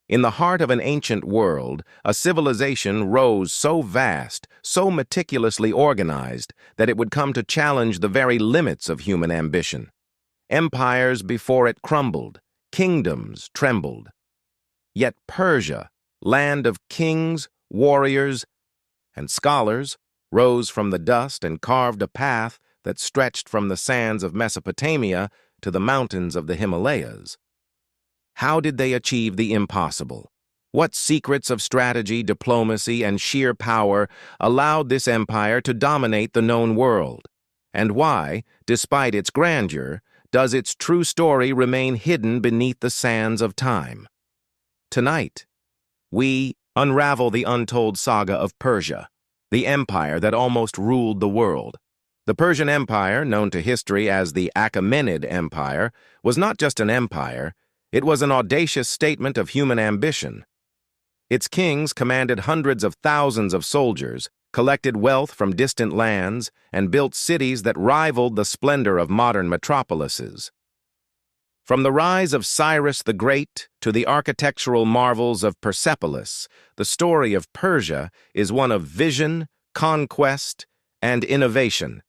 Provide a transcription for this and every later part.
In the heart of an ancient world, a civilization rose so vast, so meticulously organized, that it would come to challenge the very limits of human ambition. Empires before it crumbled, kingdoms trembled. Yet Persia, land of kings, warriors, and scholars, rose from the dust and carved a path that stretched from the sands of Mesopotamia to the mountains of the Himalayas. How did they achieve the impossible? What secrets of strategy, diplomacy, and sheer power allowed this empire to dominate the known world? And why, despite its grandeur, does its true story remain hidden beneath the sands of time? Tonight, we unravel the untold saga of Persia, the empire that almost ruled the world. The Persian Empire, known to history as the Achaemenid Empire, was not just an empire, it was an audacious statement of human ambition. Its kings commanded hundreds of thousands of soldiers, collected wealth from distant lands, and built cities that rivaled the splendor of modern metropolises. From the rise of Cyrus the Great to the architectural marvels of Persepolis, the story of Persia is one of vision, conquest, and innovation.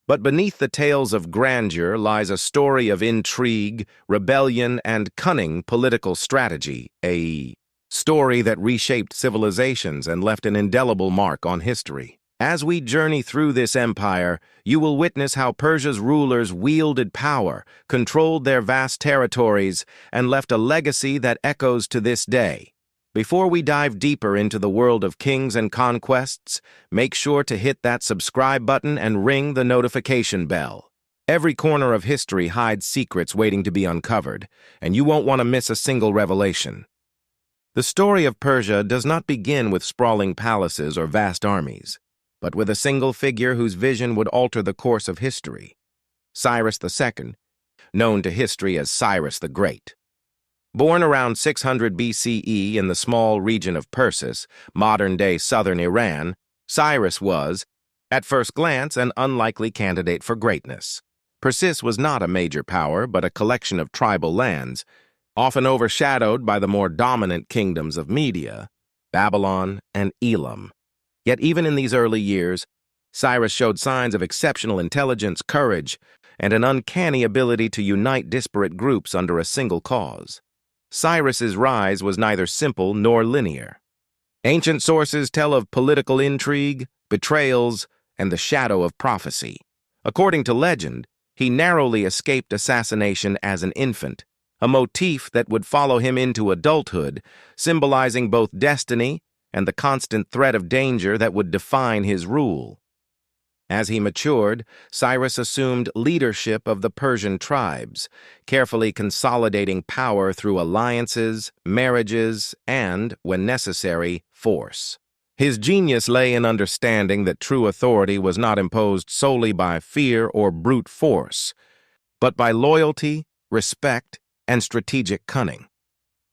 But beneath the tales of grandeur lies a story of intrigue, rebellion, and cunning political strategy, a story that reshaped civilizations and left an indelible mark on history. As we journey through this empire, you will witness how Persia's rulers wielded power, controlled their vast territories, and left a legacy that echoes to this day. Before we dive deeper into the world of kings and conquests, make sure to hit that subscribe button and ring the notification bell. Every corner of history hides secrets waiting to be uncovered, and you won't want to miss a single revelation. The story of Persia does not begin with sprawling palaces or vast armies, but with a single figure whose vision would alter the course of history: Cyrus II, known to history as Cyrus the Great. Born around 600 BCE in the small region of Persis, modern-day southern Iran, Cyrus was, at first glance, an unlikely candidate for greatness. Persis was not a major power, but a collection of tribal lands, often overshadowed by the more dominant kingdoms of Media, Babylon, and Elam. Yet even in these early years, Cyrus showed signs of exceptional intelligence, courage, and an uncanny ability to unite disparate groups under a single cause. Cyrus's rise was neither simple nor linear. Ancient sources tell of political intrigue, betrayals, and the shadow of prophecy. According to legend, he narrowly escaped assassination as an infant, a motif that would follow him into adulthood, symbolizing both destiny and the constant threat of danger that would define his rule. As he matured, Cyrus assumed leadership of the Persian tribes, carefully consolidating power through alliances, marriages, and, when necessary, force. His genius lay in understanding that true authority was not imposed solely by fear or brute force, but by loyalty, respect, and strategic cunning.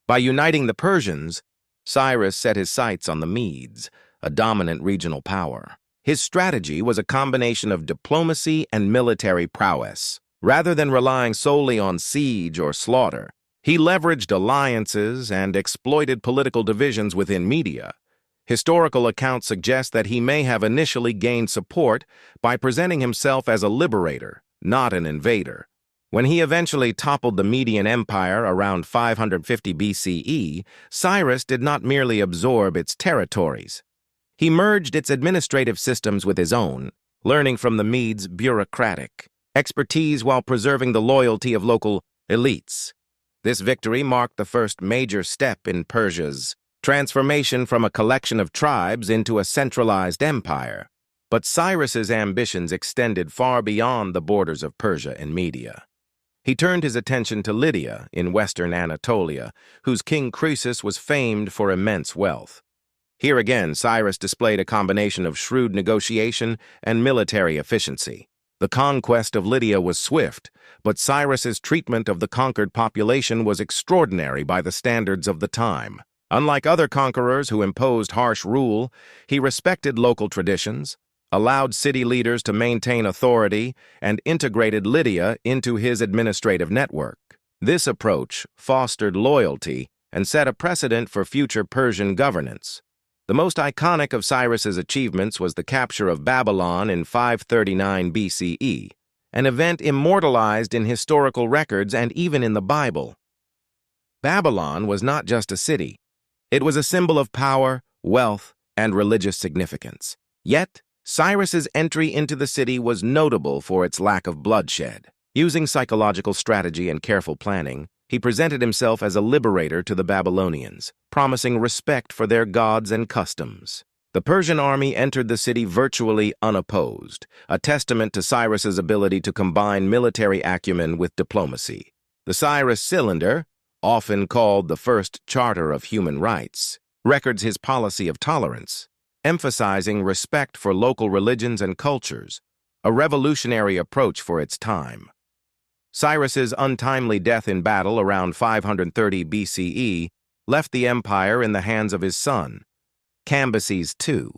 By uniting the Persians, Cyrus set his sights on the Medes, a dominant regional power. His strategy was a combination of diplomacy and military prowess. Rather than relying solely on siege or slaughter, he leveraged alliances and exploited political divisions within Media. Historical accounts suggest that he may have initially gained support by presenting himself as a liberator, not an invader. When he eventually toppled the Median Empire around 550 BCE, Cyrus did not merely absorb its territories. He merged its administrative systems with his own, learning from the Medes' bureaucratic expertise while preserving the loyalty of local elites. This victory marked the first major step in Persia's transformation from a collection of tribes into a centralized empire. But Cyrus's ambitions extended far beyond the borders of Persia and Media. He turned his attention to Lydia in western Anatolia, whose king Croesus was famed for immense wealth. Here again, Cyrus displayed a combination of shrewd negotiation and military efficiency. The conquest of Lydia was swift, but Cyrus's treatment of the conquered population was extraordinary by the standards of the time. Unlike other conquerors who imposed harsh rule, he respected local traditions, allowed city leaders to maintain authority, and integrated Lydia into his administrative network. This approach fostered loyalty and set a precedent for future Persian governance. The most iconic of Cyrus's achievements was the capture of Babylon in 539 BCE, an event immortalized in historical records and even in the Bible. Babylon was not just a city. It was a symbol of power, wealth, and religious significance. Yet, Cyrus's entry into the city was notable for its lack of bloodshed. Using psychological strategy and careful planning, he presented himself as a liberator to the Babylonians, promising respect for their gods and customs. The Persian army entered the city virtually unopposed, a testament to Cyrus's ability to combine military acumen with diplomacy. The Cyrus Cylinder, often called the first charter of human rights, records his policy of tolerance, emphasizing respect for local religions and cultures, a revolutionary approach for its time. Cyrus's untimely death in battle around 530 BCE left the empire in the hands of his son, Cambyses II.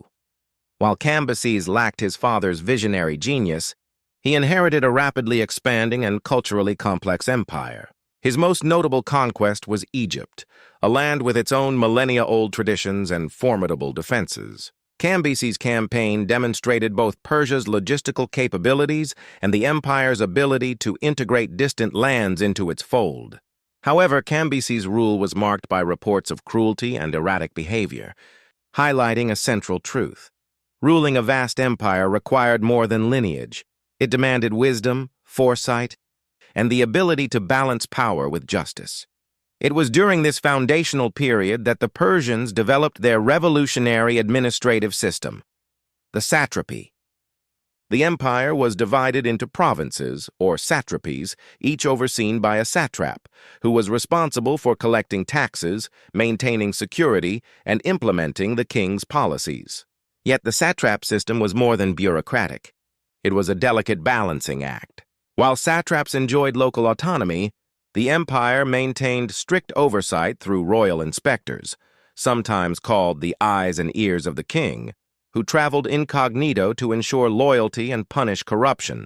While Cambyses lacked his father's visionary genius, he inherited a rapidly expanding and culturally complex empire. His most notable conquest was Egypt, a land with its own millennia-old traditions and formidable defenses. Cambyses' campaign demonstrated both Persia's logistical capabilities and the empire's ability to integrate distant lands into its fold. However, Cambyses' rule was marked by reports of cruelty and erratic behavior, highlighting a central truth. Ruling a vast empire required more than lineage. It demanded wisdom, foresight, and the ability to balance power with justice. It was during this foundational period that the Persians developed their revolutionary administrative system, the satrapy. The empire was divided into provinces, or satrapies, each overseen by a satrap, who was responsible for collecting taxes, maintaining security, and implementing the king's policies. Yet the satrap system was more than bureaucratic. It was a delicate balancing act. While satraps enjoyed local autonomy, the empire maintained strict oversight through royal inspectors, sometimes called the eyes and ears of the king, who traveled incognito to ensure loyalty and punish corruption.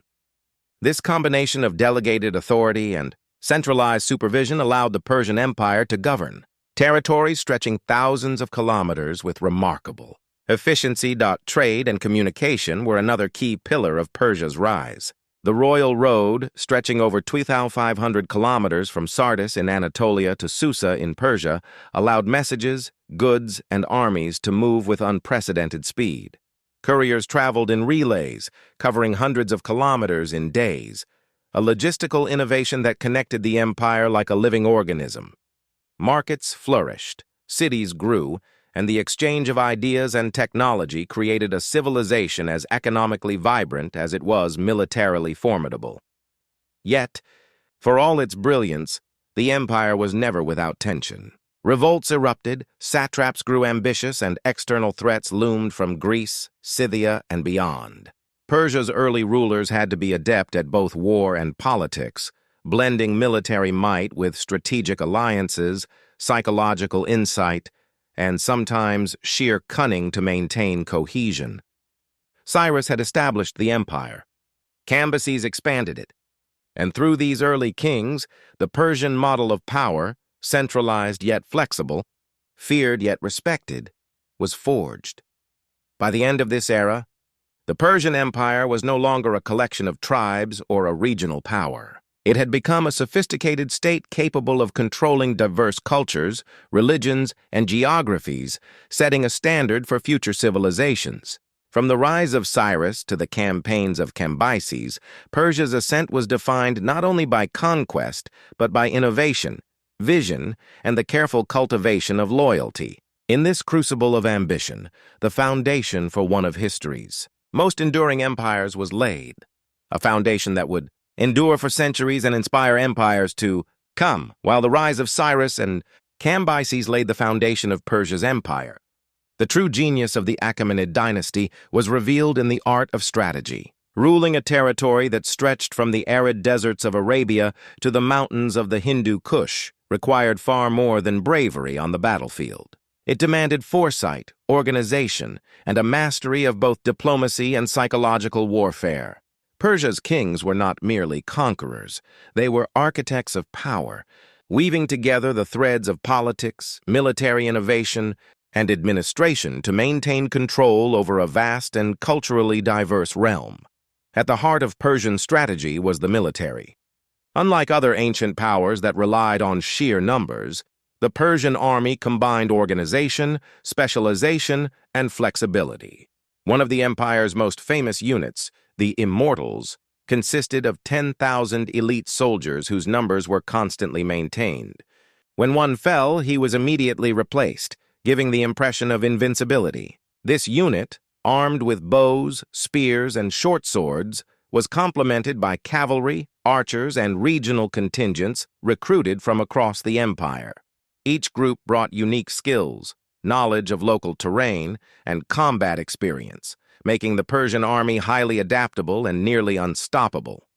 This combination of delegated authority and centralized supervision allowed the Persian Empire to govern territories stretching thousands of kilometers with remarkable efficiency. Trade and communication were another key pillar of Persia's rise. The royal road, stretching over 2,500 kilometers from Sardis in Anatolia to Susa in Persia, allowed messages, goods, and armies to move with unprecedented speed. Couriers traveled in relays, covering hundreds of kilometers in days, a logistical innovation that connected the empire like a living organism. Markets flourished, cities grew, and the exchange of ideas and technology created a civilization as economically vibrant as it was militarily formidable. Yet, for all its brilliance, the empire was never without tension. Revolts erupted, satraps grew ambitious, and external threats loomed from Greece, Scythia, and beyond. Persia's early rulers had to be adept at both war and politics, blending military might with strategic alliances, psychological insight, and sometimes sheer cunning to maintain cohesion. Cyrus had established the empire. Cambyses expanded it. And through these early kings, the Persian model of power, centralized yet flexible, feared yet respected, was forged. By the end of this era, the Persian Empire was no longer a collection of tribes or a regional power. It had become a sophisticated state capable of controlling diverse cultures, religions, and geographies, setting a standard for future civilizations. From the rise of Cyrus to the campaigns of Cambyses, Persia's ascent was defined not only by conquest, but by innovation, vision, and the careful cultivation of loyalty. In this crucible of ambition, the foundation for one of history's most enduring empires was laid, a foundation that would endure for centuries and inspire empires to come. While the rise of Cyrus and Cambyses laid the foundation of Persia's empire, the true genius of the Achaemenid dynasty was revealed in the art of strategy. Ruling a territory that stretched from the arid deserts of Arabia to the mountains of the Hindu Kush required far more than bravery on the battlefield. It demanded foresight, organization, and a mastery of both diplomacy and psychological warfare. Persia's kings were not merely conquerors. They were architects of power, weaving together the threads of politics, military innovation, and administration to maintain control over a vast and culturally diverse realm. At the heart of Persian strategy was the military. Unlike other ancient powers that relied on sheer numbers, the Persian army combined organization, specialization, and flexibility. One of the empire's most famous units, the Immortals, consisted of 10,000 elite soldiers whose numbers were constantly maintained. When one fell, he was immediately replaced, giving the impression of invincibility. This unit, armed with bows, spears, and short swords, was complemented by cavalry, archers, and regional contingents recruited from across the empire. Each group brought unique skills, knowledge of local terrain, and combat experience, making the Persian army highly adaptable and nearly unstoppable.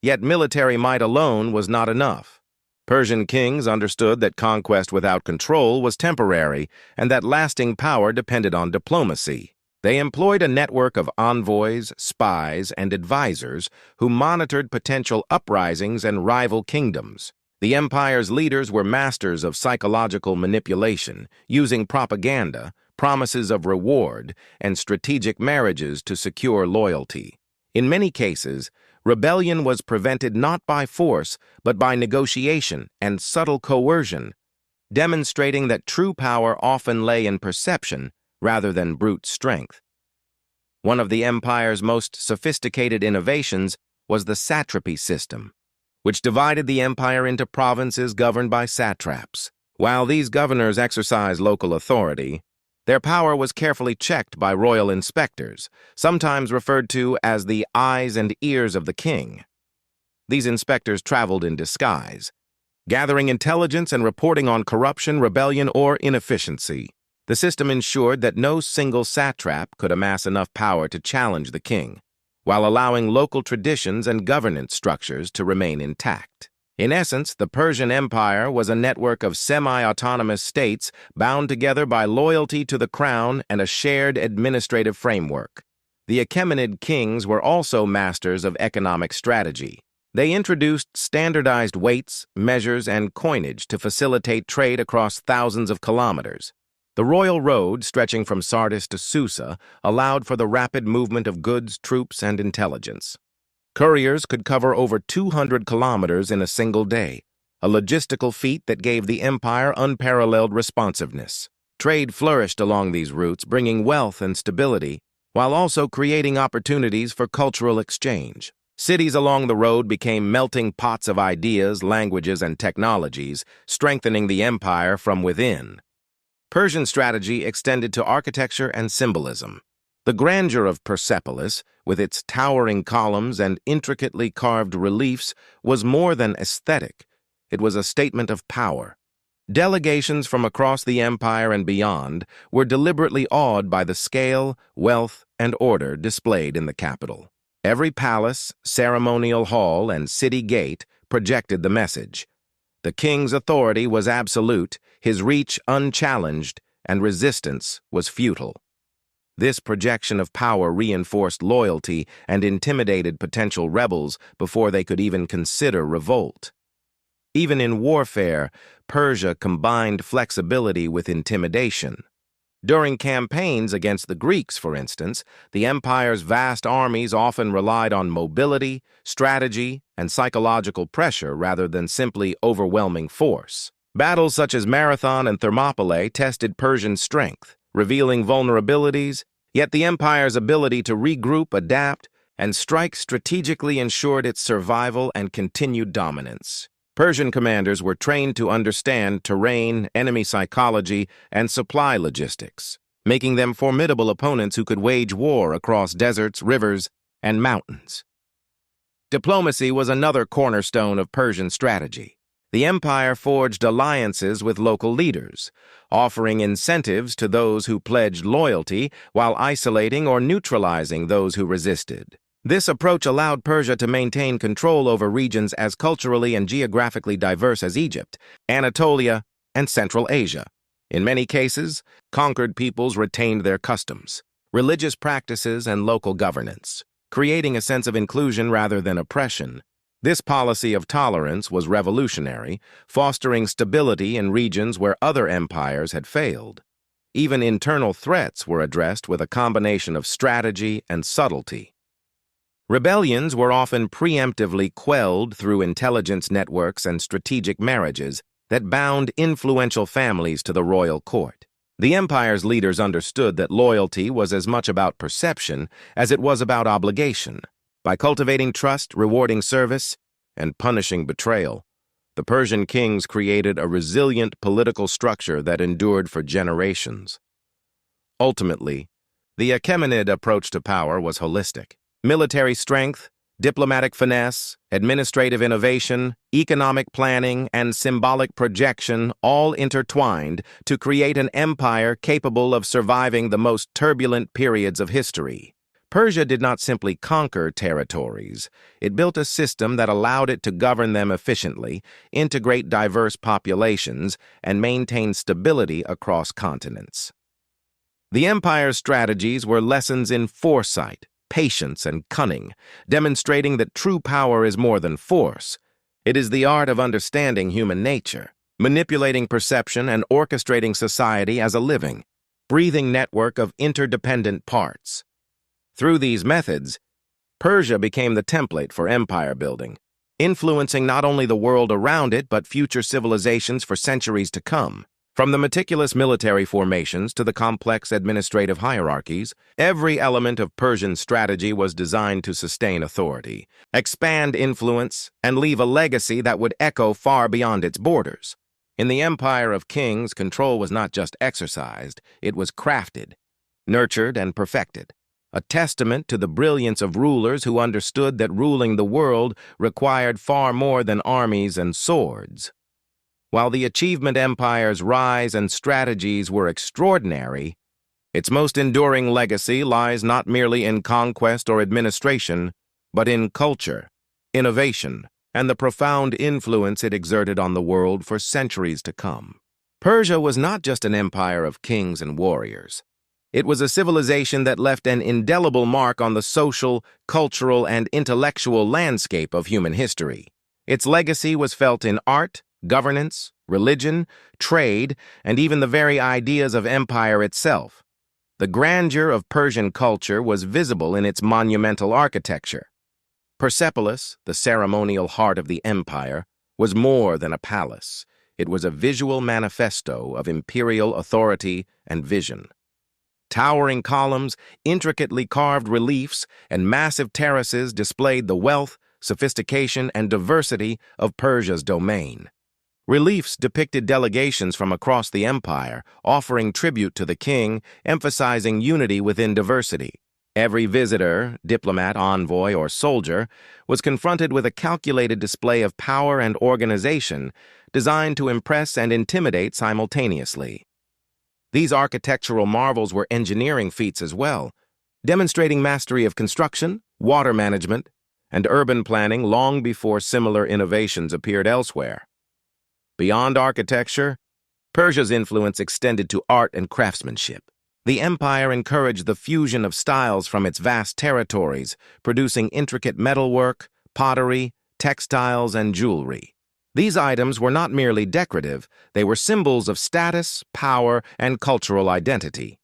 Yet military might alone was not enough. Persian kings understood that conquest without control was temporary and that lasting power depended on diplomacy. They employed a network of envoys, spies, and advisors who monitored potential uprisings and rival kingdoms. The empire's leaders were masters of psychological manipulation, using propaganda, promises of reward, and strategic marriages to secure loyalty. In many cases, rebellion was prevented not by force, but by negotiation and subtle coercion, demonstrating that true power often lay in perception rather than brute strength. One of the empire's most sophisticated innovations was the satrapy system, which divided the empire into provinces governed by satraps. While these governors exercised local authority, their power was carefully checked by royal inspectors, sometimes referred to as the eyes and ears of the king. These inspectors traveled in disguise, gathering intelligence and reporting on corruption, rebellion, or inefficiency. The system ensured that no single satrap could amass enough power to challenge the king, while allowing local traditions and governance structures to remain intact. In essence, the Persian Empire was a network of semi-autonomous states bound together by loyalty to the crown and a shared administrative framework. The Achaemenid kings were also masters of economic strategy. They introduced standardized weights, measures, and coinage to facilitate trade across thousands of kilometers. The royal road, stretching from Sardis to Susa, allowed for the rapid movement of goods, troops, and intelligence. Couriers could cover over 200 kilometers in a single day, a logistical feat that gave the empire unparalleled responsiveness. Trade flourished along these routes, bringing wealth and stability, while also creating opportunities for cultural exchange. Cities along the road became melting pots of ideas, languages, and technologies, strengthening the empire from within. Persian strategy extended to architecture and symbolism. The grandeur of Persepolis, with its towering columns and intricately carved reliefs, was more than aesthetic. It was a statement of power. Delegations from across the empire and beyond were deliberately awed by the scale, wealth, and order displayed in the capital. Every palace, ceremonial hall, and city gate projected the message. The king's authority was absolute, his reach unchallenged, and resistance was futile. This projection of power reinforced loyalty and intimidated potential rebels before they could even consider revolt. Even in warfare, Persia combined flexibility with intimidation. During campaigns against the Greeks, for instance, the empire's vast armies often relied on mobility, strategy, and psychological pressure rather than simply overwhelming force. Battles such as Marathon and Thermopylae tested Persian strength, revealing vulnerabilities, yet the empire's ability to regroup, adapt, and strike strategically ensured its survival and continued dominance. Persian commanders were trained to understand terrain, enemy psychology, and supply logistics, making them formidable opponents who could wage war across deserts, rivers, and mountains. Diplomacy was another cornerstone of Persian strategy. The empire forged alliances with local leaders, offering incentives to those who pledged loyalty while isolating or neutralizing those who resisted. This approach allowed Persia to maintain control over regions as culturally and geographically diverse as Egypt, Anatolia, and Central Asia. In many cases, conquered peoples retained their customs, religious practices, and local governance, creating a sense of inclusion rather than oppression. This policy of tolerance was revolutionary, fostering stability in regions where other empires had failed. Even internal threats were addressed with a combination of strategy and subtlety. Rebellions were often preemptively quelled through intelligence networks and strategic marriages that bound influential families to the royal court. The empire's leaders understood that loyalty was as much about perception as it was about obligation. By cultivating trust, rewarding service, and punishing betrayal, the Persian kings created a resilient political structure that endured for generations. Ultimately, the Achaemenid approach to power was holistic. Military strength, diplomatic finesse, administrative innovation, economic planning, and symbolic projection all intertwined to create an empire capable of surviving the most turbulent periods of history. Persia did not simply conquer territories. It built a system that allowed it to govern them efficiently, integrate diverse populations, and maintain stability across continents. The empire's strategies were lessons in foresight, patience, and cunning, demonstrating that true power is more than force. It is the art of understanding human nature, manipulating perception, and orchestrating society as a living, breathing network of interdependent parts. Through these methods, Persia became the template for empire building, influencing not only the world around it but future civilizations for centuries to come. From the meticulous military formations to the complex administrative hierarchies, every element of Persian strategy was designed to sustain authority, expand influence, and leave a legacy that would echo far beyond its borders. In the Empire of Kings, control was not just exercised, it was crafted, nurtured, and perfected. A testament to the brilliance of rulers who understood that ruling the world required far more than armies and swords. While the Achaemenid Empire's rise and strategies were extraordinary, its most enduring legacy lies not merely in conquest or administration, but in culture, innovation, and the profound influence it exerted on the world for centuries to come. Persia was not just an empire of kings and warriors. It was a civilization that left an indelible mark on the social, cultural, and intellectual landscape of human history. Its legacy was felt in art, governance, religion, trade, and even the very ideas of empire itself. The grandeur of Persian culture was visible in its monumental architecture. Persepolis, the ceremonial heart of the empire, was more than a palace. It was a visual manifesto of imperial authority and vision. Towering columns, intricately carved reliefs, and massive terraces displayed the wealth, sophistication, and diversity of Persia's domain. Reliefs depicted delegations from across the empire, offering tribute to the king, emphasizing unity within diversity. Every visitor, diplomat, envoy, or soldier was confronted with a calculated display of power and organization designed to impress and intimidate simultaneously. These architectural marvels were engineering feats as well, demonstrating mastery of construction, water management, and urban planning long before similar innovations appeared elsewhere. Beyond architecture, Persia's influence extended to art and craftsmanship. The empire encouraged the fusion of styles from its vast territories, producing intricate metalwork, pottery, textiles, and jewelry. These items were not merely decorative, they were symbols of status, power, and cultural identity.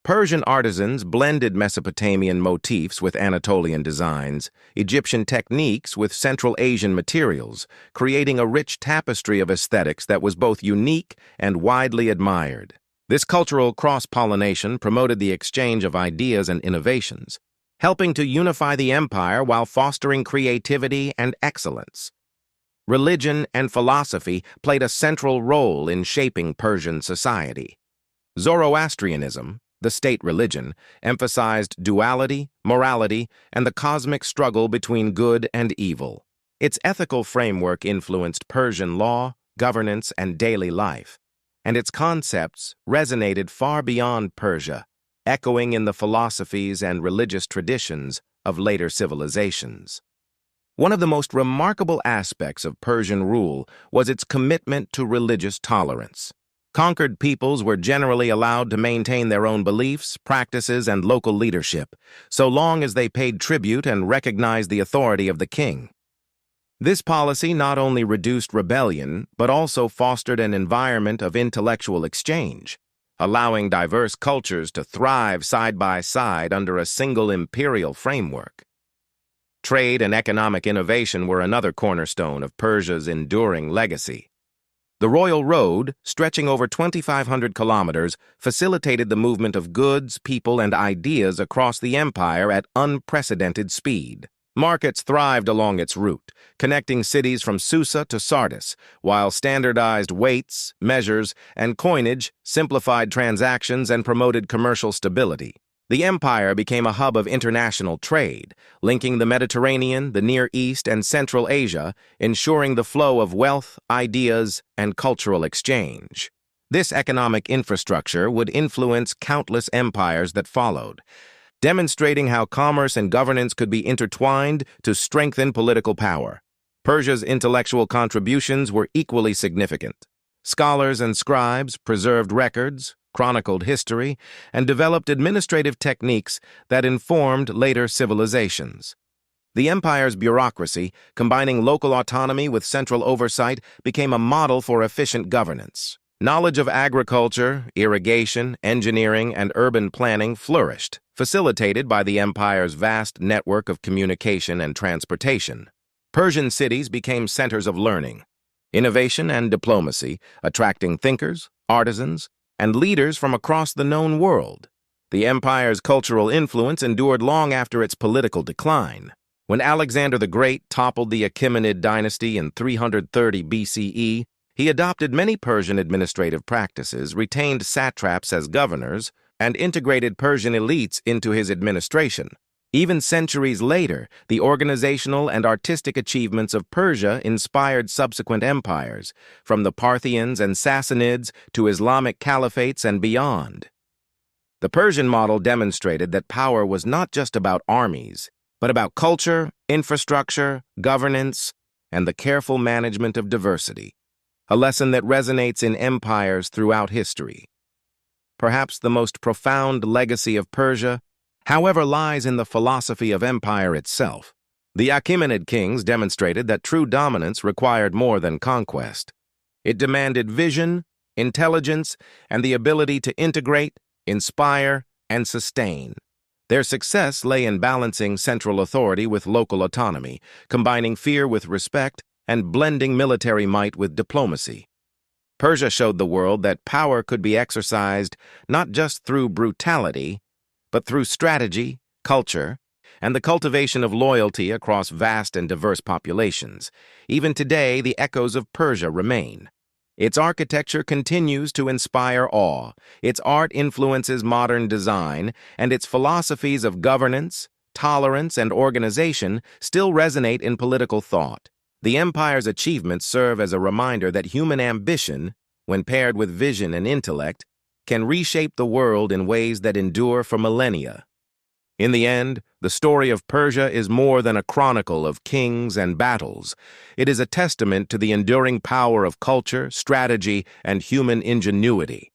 Persian artisans blended Mesopotamian motifs with Anatolian designs, Egyptian techniques with Central Asian materials, creating a rich tapestry of aesthetics that was both unique and widely admired. This cultural cross-pollination promoted the exchange of ideas and innovations, helping to unify the empire while fostering creativity and excellence. Religion and philosophy played a central role in shaping Persian society. Zoroastrianism, the state religion, emphasized duality, morality, and the cosmic struggle between good and evil. Its ethical framework influenced Persian law, governance, and daily life, and its concepts resonated far beyond Persia, echoing in the philosophies and religious traditions of later civilizations. One of the most remarkable aspects of Persian rule was its commitment to religious tolerance. Conquered peoples were generally allowed to maintain their own beliefs, practices, and local leadership, so long as they paid tribute and recognized the authority of the king. This policy not only reduced rebellion, but also fostered an environment of intellectual exchange, allowing diverse cultures to thrive side by side under a single imperial framework. Trade and economic innovation were another cornerstone of Persia's enduring legacy. The Royal Road, stretching over 2,500 kilometers, facilitated the movement of goods, people, and ideas across the empire at unprecedented speed. Markets thrived along its route, connecting cities from Susa to Sardis, while standardized weights, measures, and coinage simplified transactions and promoted commercial stability. The empire became a hub of international trade, linking the Mediterranean, the Near East, and Central Asia, ensuring the flow of wealth, ideas, and cultural exchange. This economic infrastructure would influence countless empires that followed, demonstrating how commerce and governance could be intertwined to strengthen political power. Persia's intellectual contributions were equally significant. Scholars and scribes preserved records, chronicled history, and developed administrative techniques that informed later civilizations. The empire's bureaucracy, combining local autonomy with central oversight, became a model for efficient governance. Knowledge of agriculture, irrigation, engineering, and urban planning flourished, facilitated by the empire's vast network of communication and transportation. Persian cities became centers of learning, innovation, and diplomacy, attracting thinkers, artisans, and leaders from across the known world. The empire's cultural influence endured long after its political decline. When Alexander the Great toppled the Achaemenid dynasty in 330 BCE, he adopted many Persian administrative practices, retained satraps as governors, and integrated Persian elites into his administration. Even centuries later, the organizational and artistic achievements of Persia inspired subsequent empires, from the Parthians and Sassanids to Islamic caliphates and beyond. The Persian model demonstrated that power was not just about armies, but about culture, infrastructure, governance, and the careful management of diversity, a lesson that resonates in empires throughout history. Perhaps the most profound legacy of Persia, however, lies in the philosophy of empire itself. The Achaemenid kings demonstrated that true dominance required more than conquest. It demanded vision, intelligence, and the ability to integrate, inspire, and sustain. Their success lay in balancing central authority with local autonomy, combining fear with respect, and blending military might with diplomacy. Persia showed the world that power could be exercised not just through brutality, but through strategy, culture, and the cultivation of loyalty across vast and diverse populations. Even today, the echoes of Persia remain. Its architecture continues to inspire awe, its art influences modern design, and its philosophies of governance, tolerance, and organization still resonate in political thought. The empire's achievements serve as a reminder that human ambition, when paired with vision and intellect, can reshape the world in ways that endure for millennia. In the end, the story of Persia is more than a chronicle of kings and battles. It is a testament to the enduring power of culture, strategy, and human ingenuity.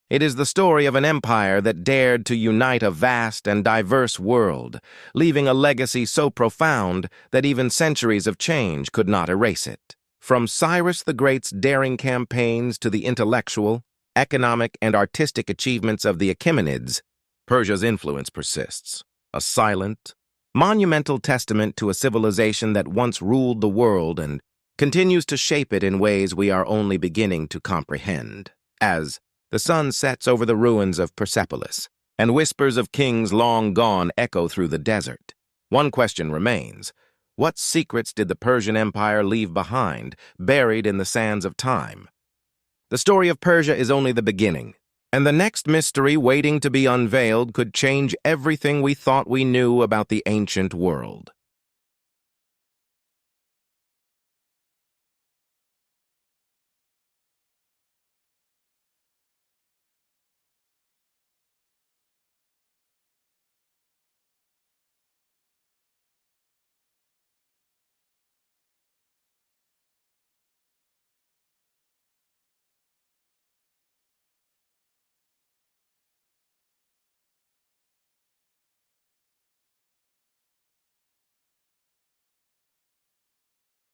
It is the story of an empire that dared to unite a vast and diverse world, leaving a legacy so profound that even centuries of change could not erase it. From Cyrus the Great's daring campaigns to the intellectual, economic, and artistic achievements of the Achaemenids, Persia's influence persists, a silent, monumental testament to a civilization that once ruled the world and continues to shape it in ways we are only beginning to comprehend. As the sun sets over the ruins of Persepolis, and whispers of kings long gone echo through the desert, one question remains: what secrets did the Persian Empire leave behind, buried in the sands of time? The story of Persia is only the beginning, and the next mystery waiting to be unveiled could change everything we thought we knew about the ancient world.